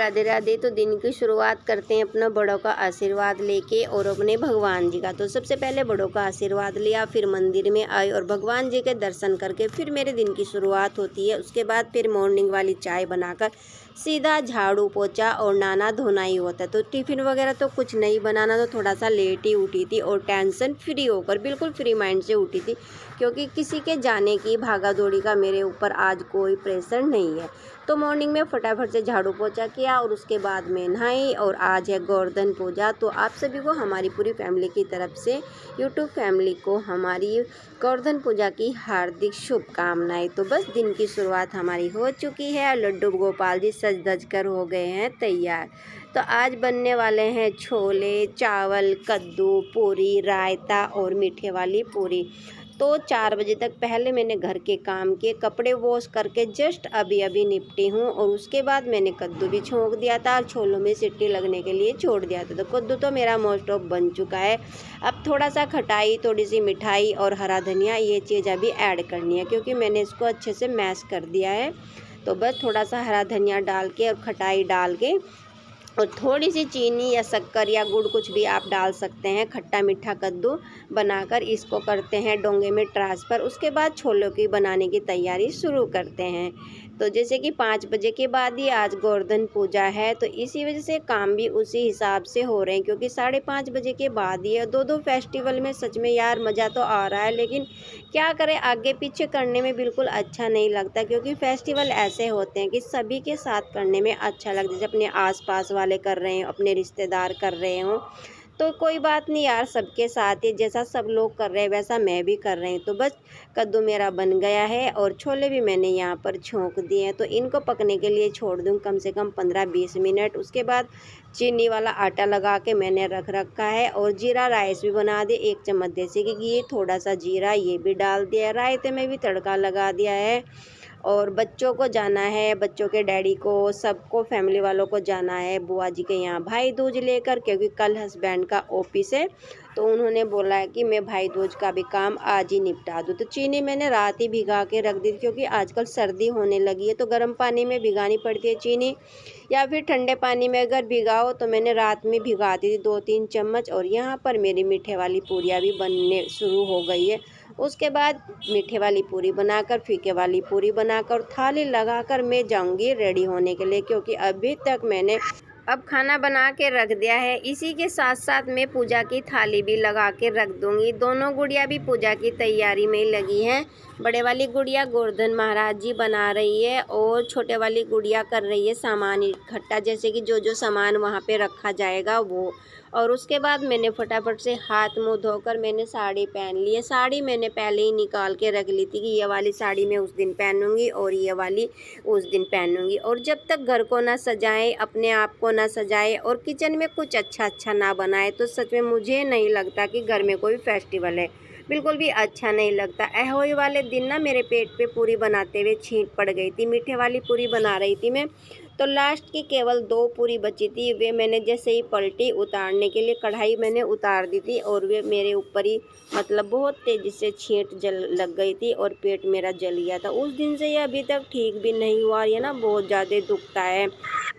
राधे राधे। तो दिन की शुरुआत करते हैं अपना बड़ों का आशीर्वाद लेके और अपने भगवान जी का। तो सबसे पहले बड़ों का आशीर्वाद लिया, फिर मंदिर में आए और भगवान जी के दर्शन करके फिर मेरे दिन की शुरुआत होती है। उसके बाद फिर मॉर्निंग वाली चाय बनाकर सीधा झाड़ू पोछा और नहाना धोना ही होता है। तो टिफ़िन वगैरह तो कुछ नहीं बनाना, तो थोड़ा सा लेट ही उठी थी और टेंशन फ्री होकर बिल्कुल फ्री माइंड से उठी थी, क्योंकि किसी के जाने की भागा दौड़ी का मेरे ऊपर आज कोई प्रेशर नहीं है। तो मॉर्निंग में फटाफट से झाड़ू पोछा किया और उसके बाद मैं नहाई। और आज है गोवर्धन पूजा। तो आप सभी को हमारी पूरी फैमिली की तरफ से, यूट्यूब फैमिली को हमारी गोवर्धन पूजा की हार्दिक शुभकामनाएं। तो बस दिन की शुरुआत हमारी हो चुकी है। लड्डू गोपाल जी सज धज कर हो गए हैं तैयार। तो आज बनने वाले हैं छोले, चावल, कद्दू, पूरी, रायता और मीठे वाली पूरी। तो 4 बजे तक पहले मैंने घर के काम किए, कपड़े वॉश करके जस्ट अभी अभी निपटी हूँ। और उसके बाद मैंने कद्दू भी छोंक दिया था और छोलों में सीटी लगने के लिए छोड़ दिया था। तो कद्दू तो मेरा मोस्ट ऑफ बन चुका है। अब थोड़ा सा खटाई, थोड़ी सी मिठाई और हरा धनिया, ये चीज़ अभी ऐड करनी है, क्योंकि मैंने इसको अच्छे से मैश कर दिया है। तो बस थोड़ा सा हरा धनिया डाल के और खटाई डाल के और थोड़ी सी चीनी या शक्कर या गुड़, कुछ भी आप डाल सकते हैं। खट्टा मीठा कद्दू बनाकर इसको करते हैं डोंगे में ट्रांसफ़र। उसके बाद छोलों की बनाने की तैयारी शुरू करते हैं। तो जैसे कि 5 बजे के बाद ही आज गोवर्धन पूजा है, तो इसी वजह से काम भी उसी हिसाब से हो रहे हैं, क्योंकि 5:30 बजे के बाद ही है। दो फेस्टिवल में सच में यार मज़ा तो आ रहा है, लेकिन क्या करें, आगे पीछे करने में बिल्कुल अच्छा नहीं लगता, क्योंकि फेस्टिवल ऐसे होते हैं कि सभी के साथ करने में अच्छा लगता है। जैसे अपने आसपास वाले कर रहे हैं, अपने रिश्तेदार कर रहे हों, तो कोई बात नहीं यार, सबके साथ ही जैसा सब लोग कर रहे हैं वैसा मैं भी कर रही हूँ। तो बस कद्दू मेरा बन गया है और छोले भी मैंने यहाँ पर छोंक दिए हैं। तो इनको पकने के लिए छोड़ दूँ कम से कम 15-20 मिनट। उसके बाद चीनी वाला आटा लगा के मैंने रख रखा है। और जीरा राइस भी बना दिए, 1 चम्मच देसी घी, थोड़ा सा जीरा ये भी डाल दिया है। रायते में भी तड़का लगा दिया है। और बच्चों को जाना है, बच्चों के डैडी को, सबको, फैमिली वालों को जाना है बुआ जी के यहाँ भाई दूज लेकर, क्योंकि कल हस्बैंड का ऑफिस है। तो उन्होंने बोला है कि मैं भाई दूज का भी काम आज ही निपटा दूँ। तो चीनी मैंने रात ही भिगा के रख दी थी, क्योंकि आजकल सर्दी होने लगी है, तो गर्म पानी में भिगानी पड़ती है चीनी, या फिर ठंडे पानी में अगर भिगाओ। तो मैंने रात में भिगा दी थी 2-3 चम्मच। और यहाँ पर मेरी मीठे वाली पूरियाँ भी बनने शुरू हो गई है। उसके बाद मीठे वाली पूरी बनाकर, फीके वाली पूरी बनाकर थाली लगाकर मैं जाऊंगी रेडी होने के लिए, क्योंकि अभी तक मैंने अब खाना बना के रख दिया है। इसी के साथ साथ मैं पूजा की थाली भी लगा के रख दूंगी। दोनों गुड़िया भी पूजा की तैयारी में लगी हैं। बड़े वाली गुड़िया गोवर्धन महाराज जी बना रही है और छोटे वाली गुड़िया कर रही है सामान इकट्ठा, जैसे कि जो जो सामान वहाँ पे रखा जाएगा वो। और उसके बाद मैंने फटाफट से हाथ मुँह धोकर मैंने साड़ी पहन ली है। साड़ी मैंने पहले ही निकाल के रख ली थी कि ये वाली साड़ी मैं उस दिन पहनूंगी और ये वाली उस दिन पहनूंगी। और जब तक घर को ना सजाएं, अपने आप को ना सजाएं और किचन में कुछ अच्छा ना बनाए, तो सच में मुझे नहीं लगता कि घर में कोई फेस्टिवल है। बिल्कुल भी अच्छा नहीं लगता। अहोई वाले दिन ना मेरे पेट पे पूरी बनाते हुए छींक पड़ गई थी। मीठे वाली पूरी बना रही थी मैं, तो लास्ट की केवल 2 पूरी बची थी। वे मैंने जैसे ही पलटी, उतारने के लिए कढ़ाई मैंने उतार दी थी और वे मेरे ऊपर ही मतलब बहुत तेज़ी से छींट जल लग गई थी और पेट मेरा जल गया था। उस दिन से ये अभी तक ठीक भी नहीं हुआ। ये ना बहुत ज़्यादा दुखता है।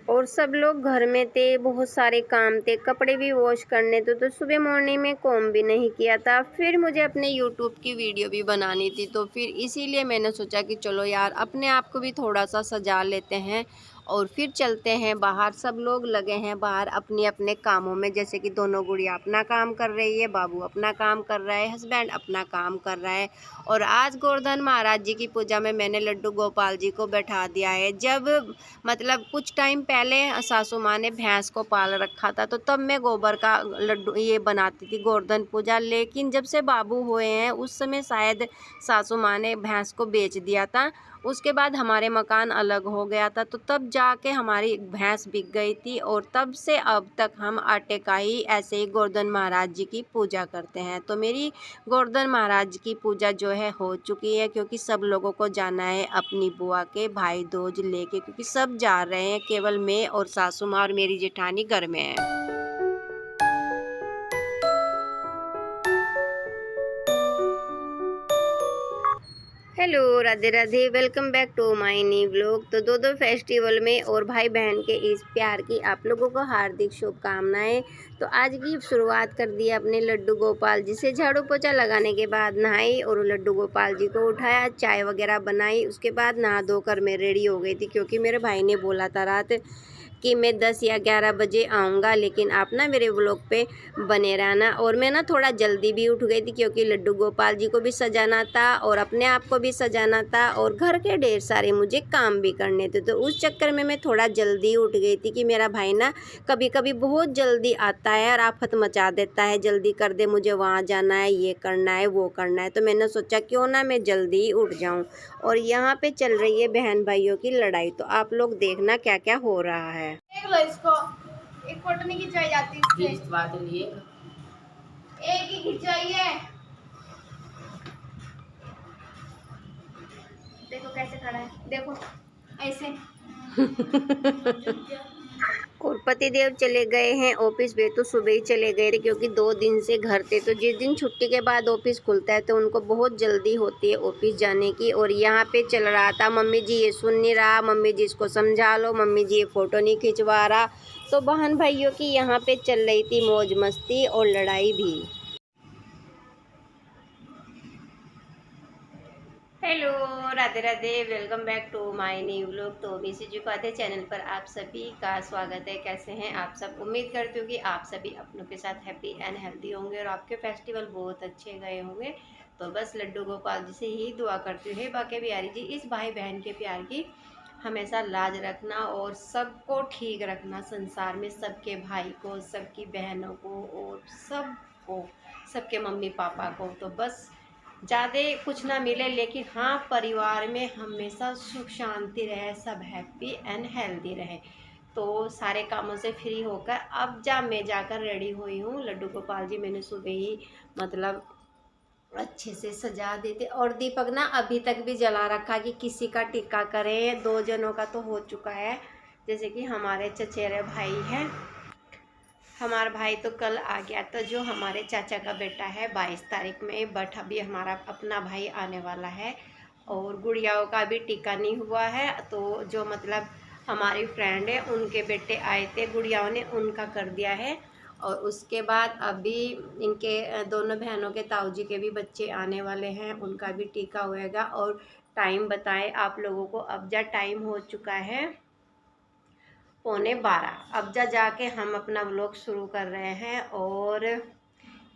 और सब लोग घर में थे, बहुत सारे काम थे, कपड़े भी वॉश करने थे, तो सुबह मॉर्निंग में कॉम भी नहीं किया था। फिर मुझे अपने यूट्यूब की वीडियो भी बनानी थी, तो फिर इसीलिए मैंने सोचा कि चलो यार अपने आप को भी थोड़ा सा सजा लेते हैं और फिर चलते हैं बाहर। सब लोग लगे हैं बाहर अपने अपने कामों में, जैसे कि दोनों गुड़िया अपना काम कर रही है, बाबू अपना काम कर रहा है, हस्बैंड अपना काम कर रहा है। और आज गोवर्धन महाराज जी की पूजा में मैंने लड्डू गोपाल जी को बैठा दिया है। जब मतलब कुछ टाइम पहले सासू माँ ने भैंस को पाल रखा था, तो तब मैं गोबर का लड्डू ये बनाती थी गोवर्धन पूजा। लेकिन जब से बाबू हुए हैं उस समय शायद सासू माँ ने भैंस को बेच दिया था। उसके बाद हमारे मकान अलग हो गया था, तो तब जाके हमारी भैंस बिक गई थी। और तब से अब तक हम आटे का ही ऐसे ही गोवर्धन महाराज जी की पूजा करते हैं। तो मेरी गोवर्धन महाराज की पूजा जो है हो चुकी है, क्योंकि सब लोगों को जाना है अपनी बुआ के भाई दूज लेके, क्योंकि सब जा रहे हैं, केवल मैं और सासू माँ और मेरी जेठानी घर में है। Hello. Radhe Radhe, welcome back to my new vlog. तो दो फेस्टिवल में और भाई बहन के इस प्यार की आप लोगों को हार्दिक शुभकामनाएं। तो आज की शुरुआत कर दी अपने लड्डू गोपाल जी से। झाड़ू पोछा लगाने के बाद नहाई और लड्डू गोपाल जी को उठाया, चाय वगैरह बनाई। उसके बाद नहा धोकर मैं रेडी हो गई थी, क्योंकि मेरे भाई ने बोला था रात कि मैं 10 या 11 बजे आऊँगा, लेकिन आप ना मेरे व्लॉग पे बने रहना। और मैं ना थोड़ा जल्दी भी उठ गई थी, क्योंकि लड्डू गोपाल जी को भी सजाना था और अपने आप को भी सजाना था और घर के ढेर सारे मुझे काम भी करने थे। तो उस चक्कर में मैं थोड़ा जल्दी उठ गई थी कि मेरा भाई ना कभी कभी बहुत जल्दी आता है और आफत मचा देता है, जल्दी कर दे, मुझे वहाँ जाना है, ये करना है, वो करना है। तो मैंने सोचा क्यों ना मैं जल्दी उठ जाऊँ। और यहाँ पे चल रही है बहन भाइयों की लड़ाई। तो आप लोग देखना क्या क्या हो रहा है। देख लो इसको, एक फोटो नहीं खिंचवाई जाती इससे। बात नहीं एक ही खिंचवाई है। देखो कैसे खड़ा है, देखो ऐसे। और पतिदेव चले गए हैं ऑफिस पे। तो सुबह ही चले गए थे, क्योंकि 2 दिन से घर थे। तो जिस दिन छुट्टी के बाद ऑफिस खुलता है तो उनको बहुत जल्दी होती है ऑफिस जाने की। और यहाँ पे चल रहा था, मम्मी जी ये सुन नहीं रहा, मम्मी जी इसको समझा लो, मम्मी जी ये फ़ोटो नहीं खिंचवा रहा। तो बहन भाइयों की यहाँ पे चल रही थी मौज मस्ती और लड़ाई भी। Hello Radhe Radhe, welcome back to my new vlog. तो बीसी जी पाते चैनल पर आप सभी का स्वागत है। कैसे हैं आप सब? उम्मीद करती हूँ कि आप सभी अपनों के साथ हैप्पी एंड हेल्दी होंगे और आपके फेस्टिवल बहुत अच्छे गए होंगे। तो बस लड्डू गोपाल जी से ही दुआ करती हूँ, हे बाके बिहारी जी, इस भाई बहन के प्यार की हमेशा लाज रखना और सबको ठीक रखना संसार में, सबके भाई को, सबकी बहनों को और सबको, सबके मम्मी पापा को। तो बस ज़्यादा कुछ ना मिले, लेकिन हाँ परिवार में हमेशा सुख शांति रहे, सब हैप्पी एंड हेल्दी रहे। तो सारे कामों से फ्री होकर अब मैं जाकर रेडी हुई हूँ। लड्डू गोपाल जी मैंने सुबह ही मतलब अच्छे से सजा देते। और दीपक ना अभी तक भी जला रखा कि किसी का टिक्का करें। 2 जनों का तो हो चुका है, जैसे कि हमारे चचेरे भाई हैं। हमारा भाई तो कल आ गया, तो जो हमारे चाचा का बेटा है 22 तारीख में, बट अभी हमारा अपना भाई आने वाला है। और गुड़ियाओं का भी टीका नहीं हुआ है। तो जो मतलब हमारी फ्रेंड है उनके बेटे आए थे, गुड़ियाओं ने उनका कर दिया है। और उसके बाद अभी इनके दोनों बहनों के ताऊ जी के भी बच्चे आने वाले हैं, उनका भी टीका होएगा। और टाइम बताएं आप लोगों को, अब जा टाइम हो चुका है 11:15। अब जाके हम अपना व्लॉग शुरू कर रहे हैं। और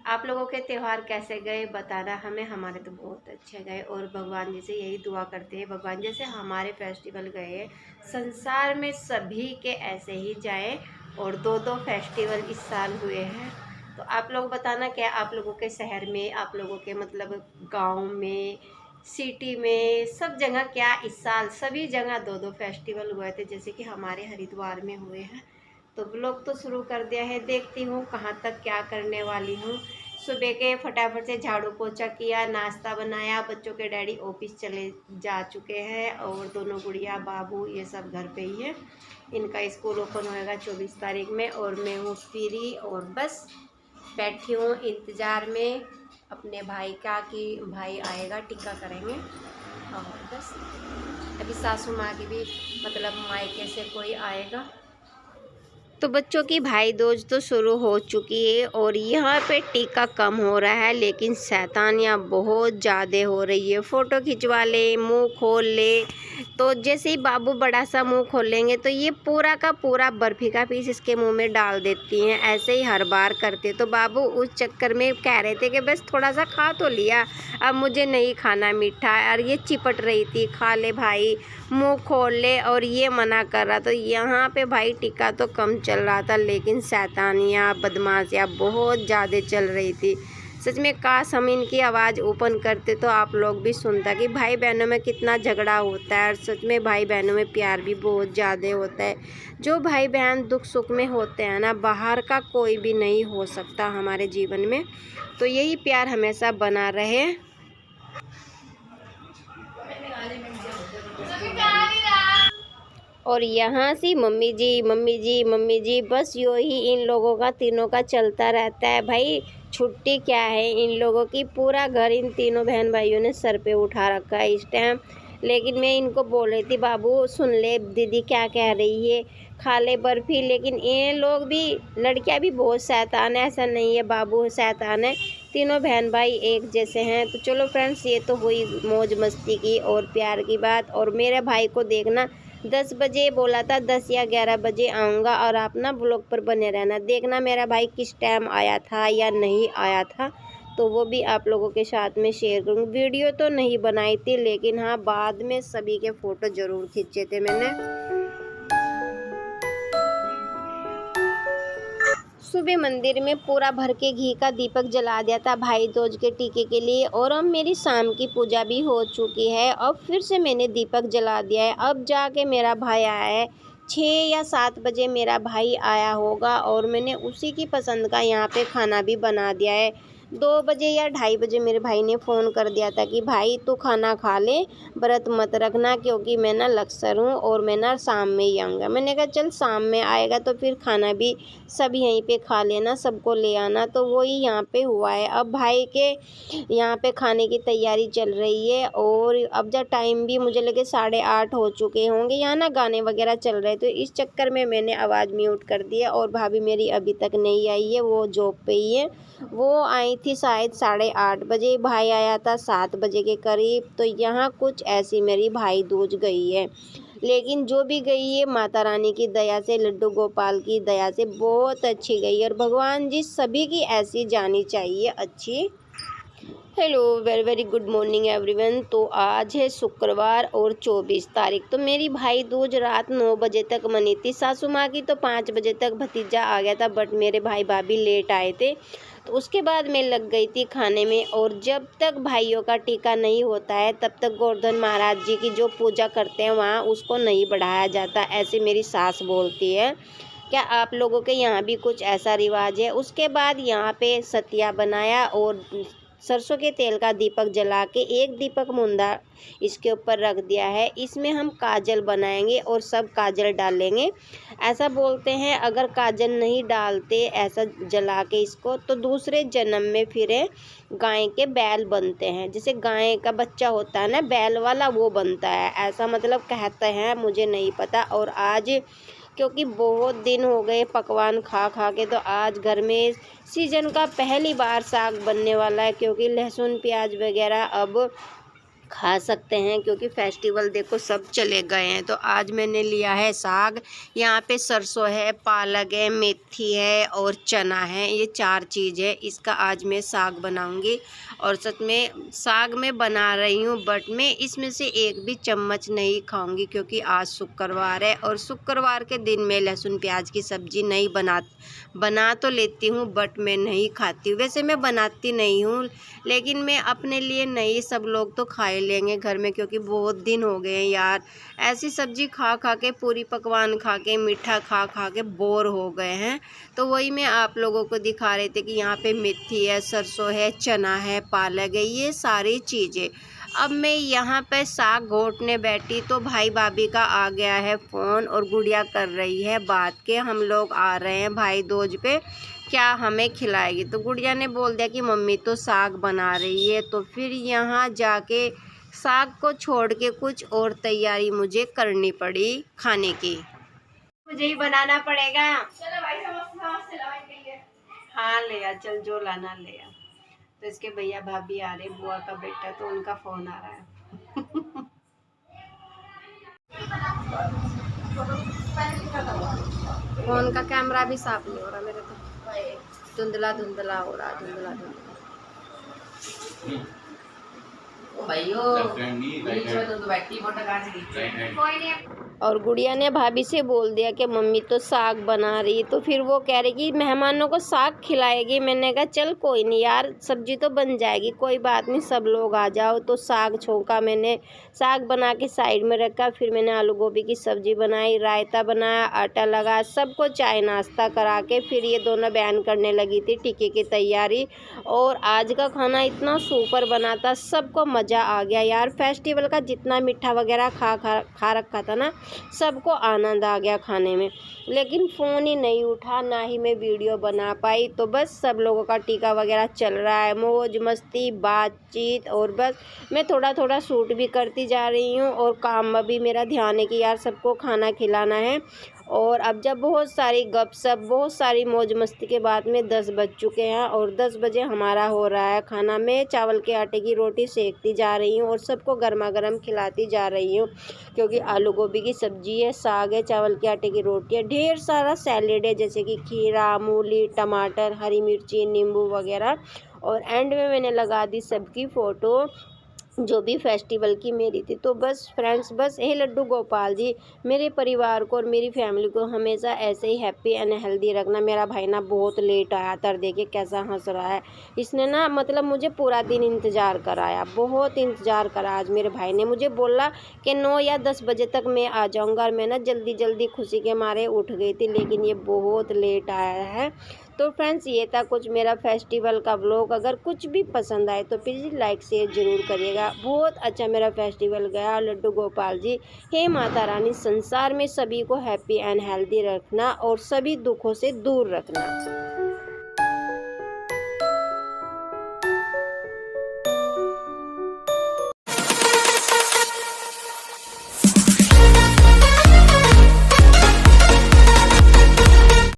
आप लोगों के त्यौहार कैसे गए बताना हमें। हमारे तो बहुत अच्छे गए और भगवान जी से यही दुआ करते हैं, भगवान जैसे हमारे फेस्टिवल गए संसार में सभी के ऐसे ही जाएं। और 2 फेस्टिवल इस साल हुए हैं। तो आप लोग बताना क्या आप लोगों के शहर में, आप लोगों के मतलब गांव में, सिटी में, सब जगह क्या इस साल सभी जगह 2 फेस्टिवल हुए थे, जैसे कि हमारे हरिद्वार में हुए हैं। तो व्लॉग तो शुरू कर दिया है, देखती हूँ कहाँ तक क्या करने वाली हूँ। सुबह के फटाफट से झाड़ू पोछा किया, नाश्ता बनाया। बच्चों के डैडी ऑफिस चले जा चुके हैं और दोनों गुड़िया बाबू ये सब घर पे ही है। इनका स्कूल ओपन होएगा 24 तारीख में। और मैं हूँ फ्री और बस बैठी हूँ इंतज़ार में अपने भाई का कि भाई आएगा, टिक्का करेंगे। और बस अभी सासू माँ की भी मतलब मायके से कोई आएगा। तो बच्चों की भाई दूज तो शुरू हो चुकी है और यहाँ पे टीका कम हो रहा है, लेकिन शैतानियाँ बहुत ज़्यादा हो रही है। फ़ोटो खिंचवा ले, मुंह खोल ले। तो जैसे ही बाबू बड़ा सा मुंह खोलेंगे तो ये पूरा का पूरा बर्फ़ी का पीस इसके मुंह में डाल देती हैं। ऐसे ही हर बार करते। तो बाबू उस चक्कर में कह रहे थे कि बस थोड़ा सा खा तो लिया, अब मुझे नहीं खाना मीठा। और ये चिपट रही थी, खा ले भाई, मुंह खोल ले, और ये मना कर रहा। तो यहाँ पे भाई टिक्का तो कम चल रहा था, लेकिन शैतानियाँ बदमाशियाँ बहुत ज़्यादा चल रही थी। सच में काश हम इनकी आवाज़ ओपन करते तो आप लोग भी सुनता कि भाई बहनों में कितना झगड़ा होता है। और सच में भाई बहनों में प्यार भी बहुत ज़्यादा होता है। जो भाई बहन दुख सुख में होते हैं ना, बाहर का कोई भी नहीं हो सकता हमारे जीवन में। तो यही प्यार हमेशा बना रहे। और यहाँ से मम्मी जी मम्मी जी मम्मी जी, बस यो ही इन लोगों का तीनों का चलता रहता है। भाई छुट्टी क्या है इन लोगों की, पूरा घर इन तीनों बहन भाइयों ने सर पे उठा रखा है इस टाइम। लेकिन मैं इनको बोल रही थी बाबू सुन ले दीदी क्या कह रही है, खा ले बर्फ़ी। लेकिन ये लोग भी, लड़कियां भी बहुत शैतान है, ऐसा नहीं है बाबू शैतान है, तीनों बहन भाई एक जैसे हैं। तो चलो फ्रेंड्स, ये तो हुई मौज मस्ती की और प्यार की बात। और मेरे भाई को देखना 10 बजे बोला था, 10 या 11 बजे आऊँगा, और आप ना ब्लॉग पर बने रहना, देखना मेरा भाई किस टाइम आया था या नहीं आया था, तो वो भी आप लोगों के साथ में शेयर करूँगी। वीडियो तो नहीं बनाई थी, लेकिन हाँ बाद में सभी के फ़ोटो ज़रूर खींचे थे मैंने। सुबह मंदिर में पूरा भर के घी का दीपक जला दिया था भाई दूज के टीके के लिए, और अब मेरी शाम की पूजा भी हो चुकी है। अब फिर से मैंने दीपक जला दिया है। अब जाके मेरा भाई आया है, 6 या 7 बजे मेरा भाई आया होगा, और मैंने उसी की पसंद का यहाँ पे खाना भी बना दिया है। 2 बजे या 2:30 बजे मेरे भाई ने फ़ोन कर दिया था कि भाई तू खाना खा ले, व्रत मत रखना, क्योंकि मैं ना लक्सर हूँ और मैं ना शाम में ही आऊँगा। मैंने कहा चल शाम में आएगा तो फिर खाना भी सब यहीं पे खा लेना, सबको ले आना। तो वही यहाँ पे हुआ है। अब भाई के यहाँ पे खाने की तैयारी चल रही है, और अब जब टाइम भी मुझे लगे 8:30 हो चुके होंगे। यहाँ ना गाने वगैरह चल रहे, तो इस चक्कर में मैंने आवाज़ म्यूट कर दी है। और भाभी मेरी अभी तक नहीं आई है, वो जॉब पे ही है। वो आई थी शायद 8:30 बजे, भाई आया था 7 बजे के करीब। तो यहाँ कुछ ऐसी मेरी भाई दूज गई है, लेकिन जो भी गई है माता रानी की दया से, लड्डू गोपाल की दया से बहुत अच्छी गई, और भगवान जी सभी की ऐसी जानी चाहिए अच्छी। Hello, very very good morning everyone. तो आज है शुक्रवार और 24 तारीख। तो मेरी भाई दूज रात 9 बजे तक मनी थी। सासू माँ की तो 5 बजे तक भतीजा आ गया था, बट मेरे भाई भाभी लेट आए थे, तो उसके बाद मैं लग गई थी खाने में। और जब तक भाइयों का टीका नहीं होता है तब तक गोवर्धन महाराज जी की जो पूजा करते हैं वहाँ उसको नहीं बढ़ाया जाता, ऐसे मेरी सास बोलती है। क्या आप लोगों के यहाँ भी कुछ ऐसा रिवाज है? उसके बाद यहाँ पे सतिया बनाया और सरसों के तेल का दीपक जला के एक दीपक मुंदा इसके ऊपर रख दिया है। इसमें हम काजल बनाएंगे और सब काजल डालेंगे। ऐसा बोलते हैं अगर काजल नहीं डालते ऐसा जला के इसको, तो दूसरे जन्म में फिर गाय के बैल बनते हैं, जैसे गाय का बच्चा होता है ना बैल वाला, वो बनता है, ऐसा मतलब कहते हैं, मुझे नहीं पता। और आज क्योंकि बहुत दिन हो गए पकवान खा खा के, तो आज घर में सीजन का पहली बार साग बनने वाला है, क्योंकि लहसुन प्याज वगैरह अब खा सकते हैं, क्योंकि फेस्टिवल देखो सब चले गए हैं। तो आज मैंने लिया है साग। यहाँ पे सरसों है, पालक है, मेथी है और चना है, ये 4 चीज़ है। इसका आज मैं साग बनाऊंगी, और सच में साग मैं बना रही हूँ, बट मैं इसमें से एक भी चम्मच नहीं खाऊंगी, क्योंकि आज शुक्रवार है, और शुक्रवार के दिन मैं लहसुन प्याज की सब्ज़ी नहीं बना तो लेती हूँ, बट मैं नहीं खाती हूँ। वैसे मैं बनाती नहीं हूँ, लेकिन मैं अपने लिए नहीं, सब लोग तो खा लेंगे घर में, क्योंकि बहुत दिन हो गए हैं यार ऐसी सब्जी खा खा के, पूरी पकवान खा के, मीठा खा खा के बोर हो गए हैं। तो वही मैं आप लोगों को दिखा रहे थे कि यहाँ पे मेथी है, सरसों है, चना है, पालक है, ये सारी चीज़ें। अब मैं यहाँ पे साग घोटने बैठी तो भाई भाभी का आ गया है फ़ोन, और गुड़िया कर रही है बात के हम लोग आ रहे हैं भाई दूज पे, क्या हमें खिलाएगी। तो गुड़िया ने बोल दिया कि मम्मी तो साग बना रही है। तो फिर यहाँ जाके साग को छोड़ के कुछ और तैयारी मुझे करनी पड़ी खाने की, मुझे ही बनाना पड़ेगा। चलो भाई समोसे लाएंगे। हाँ ले आ, चल जो लाना ले आ। तो इसके भैया भाभी आ रहे, बुआ का बेटा, तो उनका फ़ोन आ रहा है। फ़ोन का कैमरा भी साफ नहीं हो रहा मेरे, तो धुंधला धुंधला हो रहा, धुंधला धुंधला। कोई नहीं। और गुड़िया ने भाभी से बोल दिया कि मम्मी तो साग बना रही, तो फिर वो कह रही कि मेहमानों को साग खिलाएगी। मैंने कहा चल कोई नहीं यार, सब्जी तो बन जाएगी, कोई बात नहीं, सब लोग आ जाओ। तो साग छोंका, मैंने साग बना के साइड में रखा, फिर मैंने आलू गोभी की सब्जी बनाई, रायता बनाया, आटा लगा, सबको चाय नाश्ता करा के फिर ये दोनों बयान करने लगी थी टीके की तैयारी। और आज का खाना इतना सुपर बना था, सबको मज़ा आ गया यार। फेस्टिवल का जितना मीठा वगैरह खा रखा था ना, सबको आनंद आ गया खाने में। लेकिन फ़ोन ही नहीं उठा, ना ही मैं वीडियो बना पाई। तो बस सब लोगों का टीका वगैरह चल रहा है, मौज मस्ती बातचीत, और बस मैं थोड़ा थोड़ा शूट भी करती जा रही हूँ और काम में भी मेरा ध्यान है कि यार सबको खाना खिलाना है। और अब जब बहुत सारी गपशप, बहुत सारी मौज मस्ती के बाद में 10 बज चुके हैं और 10 बजे हमारा हो रहा है खाना। मैं चावल के आटे की रोटी सेकती जा रही हूँ और सबको गर्मा गर्म खिलाती जा रही हूँ, क्योंकि आलू गोभी की सब्जी है, साग है, चावल के आटे की रोटी है, ढेर सारा सैलेड है जैसे कि खीरा, मूली, टमाटर, हरी मिर्ची, नींबू वगैरह। और एंड में मैंने लगा दी सबकी फ़ोटो जो भी फेस्टिवल की मेरी थी। तो बस फ्रेंड्स, बस हे लड्डू गोपाल जी मेरे परिवार को और मेरी फैमिली को हमेशा ऐसे ही हैप्पी एंड हेल्दी रखना। मेरा भाई ना बहुत लेट आया था, देखिए कैसा हंस रहा है। इसने ना मतलब मुझे पूरा दिन इंतज़ार कराया, बहुत इंतज़ार करा। आज मेरे भाई ने मुझे बोला कि 9 या 10 बजे तक मैं आ जाऊँगा, और मैं ना जल्दी जल्दी खुशी के मारे उठ गई थी, लेकिन ये बहुत लेट आया है। तो फ्रेंड्स, ये था कुछ मेरा फेस्टिवल का व्लॉग। अगर कुछ भी पसंद आए तो प्लीज़ लाइक शेयर ज़रूर करिएगा। बहुत अच्छा मेरा फेस्टिवल गया लड्डू गोपाल जी। हे माता रानी संसार में सभी को हैप्पी एंड हेल्दी रखना और सभी दुखों से दूर रखना।